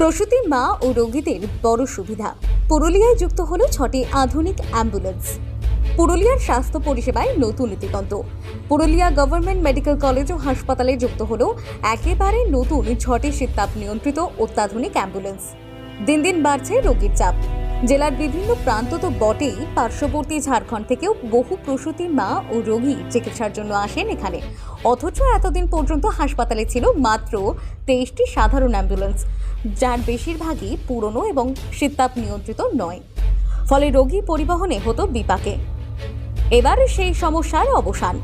প্রসূতি মা ও রোগীদের বড় সুবিধা। পুরুলিয়ায় যুক্ত হলো 6টি আধুনিক অ্যাম্বুলেন্স। পুরুলিয়ার স্বাস্থ্য পরিষেবায় নতুন দিগন্ত। পুরুলিয়া গভর্নমেন্ট মেডিকেল কলেজ ও হাসপাতালে যুক্ত হলো একেবারে নতুন 6টি শীততাপ নিয়ন্ত্রিত অত্যাধুনিক অ্যাম্বুলেন্স। দিন দিন বাড়ছে রোগীর চাপ। জেলার বিভিন্ন প্রান্ত তো বটেই, পার্শ্ববর্তী ঝাড়খণ্ড থেকেও বহু প্রসূতি মা ও রোগী চিকিৎসার জন্য আসেন এখানে। অথচ এতদিন পর্যন্ত হাসপাতালে ছিল মাত্র 23টি সাধারণ অ্যাম্বুলেন্স, যার বেশিরভাগই পুরনো এবং শীততাপ নিয়ন্ত্রিত নয়। ফলে রোগী পরিবহনে হতো বিপাকে। এবার সেই সমস্যার অবসান।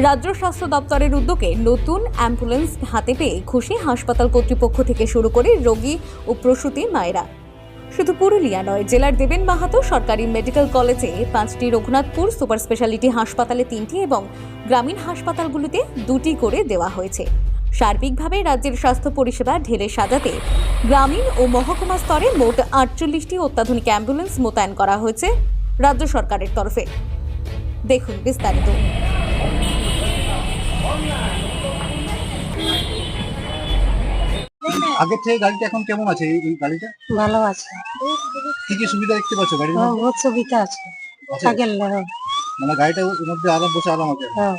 রাজ্য স্বাস্থ্য দপ্তরের উদ্যোগে নতুন অ্যাম্বুলেন্স হাতে পেয়ে খুশি হাসপাতাল কর্তৃপক্ষ থেকে শুরু করে রোগী ও প্রসূতি মায়েরা। শুধু পুরুলিয়া নয়, জেলার দেবেন মাহাতো সরকারি মেডিকেল কলেজে 5টি, রঘুনাথপুর সুপার স্পেশালিটি হাসপাতালে 3টি এবং গ্রামীণ হাসপাতালগুলিতে 2টি করে দেওয়া হয়েছে। সার্বিকভাবে রাজ্যের স্বাস্থ্য পরিষেবা ঢেলে সাজাতে গ্রামীণ ও মহকুমা স্তরে মোট 48টি অত্যাধুনিক অ্যাম্বুলেন্স মোতায়েন করা হয়েছে রাজ্য সরকারের তরফে। দেখুন বিস্তারিত। আগের থেকে গাড়িটা এখন কেমন আছে? এই গাড়িটা ভালো আছে। কি কি সুবিধা দেখতে পাচ্ছ গাড়ির হ্যাঁ, মধ্যে? বহুত সুবিধা আছে। আছে? থাকেন না, হ্যাঁ। মানে গাড়িটার মধ্যে আরাম, বসে আরাম আছে, হ্যাঁ,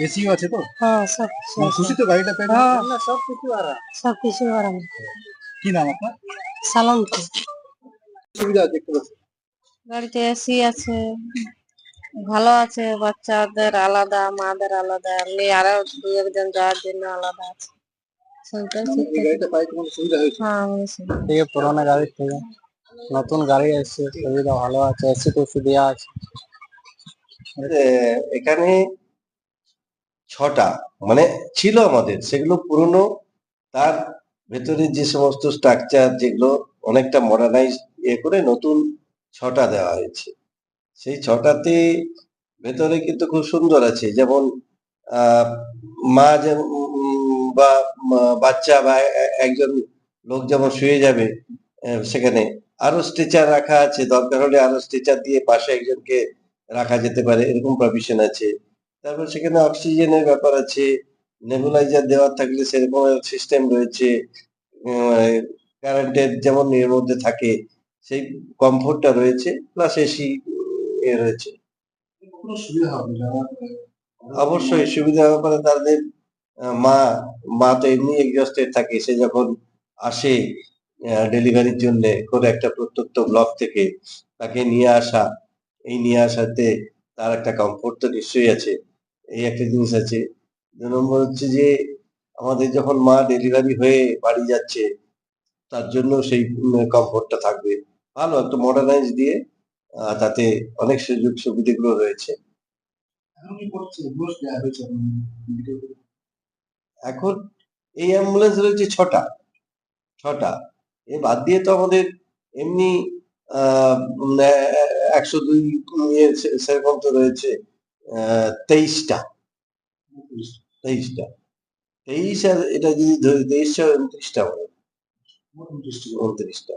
এসিও আছে তো? হ্যাঁ, সব কিছু মানে আছে। খুশি তো গাড়িটা পেয়ে? হ্যাঁ। সব কিছু আরাম। সব কিছু আরাম। কি নাম আপনার? সালামপুর। সুবিধা দেখতে পাচ্ছ? গাড়িতে এসি আছে, ভালো আছে। বাচ্চাদের আলাদা, মাদের আলাদা, এমনি আরো 2-1 জন যাওয়ার জন্য আলাদা আছে। সবটাই মানে ঠিক এই আছে। গাড়িটা পাই কোনো সুবিধা হয়েছে? হ্যাঁ, হয়েছে। থেকে পুরোনো গাড়ির থেকে নতুন গাড়ি এসছে, সুবিধা ভালো আছে, এসি টেসি দেওয়া আছে। এখানে 6টা মানে ছিল আমাদের, সেগুলো পুরনো। তার ভেতরে যে সমস্ত স্ট্রাকচার, যেগুলো অনেকটা মডার্নাইজ করে নতুন 6টা দেওয়া হয়েছে। সেই 6টাতে ভেতরে কিন্তু খুব সুন্দর আছে। যেমন মা বা বাচ্চা বা একজন লোক যেমন শুয়ে যাবে, সেখানে আরো স্ট্রেচার রাখা আছে। দরকার হলে আরো স্ট্রেচার দিয়ে পাশে একজনকে রাখা যেতে পারে, এরকম প্রভিশন আছে। তারপর সেখানে অক্সিজেনের ব্যাপার আছে, নেবুলাইজার দেওয়ার থাকলে সেরকম সিস্টেম রয়েছে। কারেন্টের যেমন এর মধ্যে থাকে সেই কমফোর্টটা রয়েছে, প্লাস এসি রয়েছে। কোনো সুবিধা হবে না? অবশ্যই সুবিধা ব্যাপারে তাদের মা মা তো এমনি এক্সস্টেড থাকে। সে যখন আসে ডেলিভারির জন্য কোনো একটা প্রত্যন্ত ব্লক থেকে, তাকে নিয়ে আসা, এই নিয়ে আসাতে তার একটা কমফোর্ট তো নিশ্চয়ই আছে। এই একটা জিনিস আছে। 2 নম্বর হচ্ছে যে আমাদের যখন মা ডেলিভারি হয়ে বাড়ি যাচ্ছে, তার জন্য সেই কমফোর্টটা থাকবে। ভালো একটা মডার্নাইজ দিয়ে তাতে অনেক সুযোগ সুবিধাগুলো রয়েছে। এখন কি করছে? ঘুষ দেওয়া হয়েছে এখন এই অ্যাম্বুলেন্স রয়েছে 6টা। এ বাদ দিয়ে তো আমাদের এমনি 102 সেরকম তো রয়েছে 23টা। 23 আর এটা যদি ধরি 2329টা হবে, 29টা।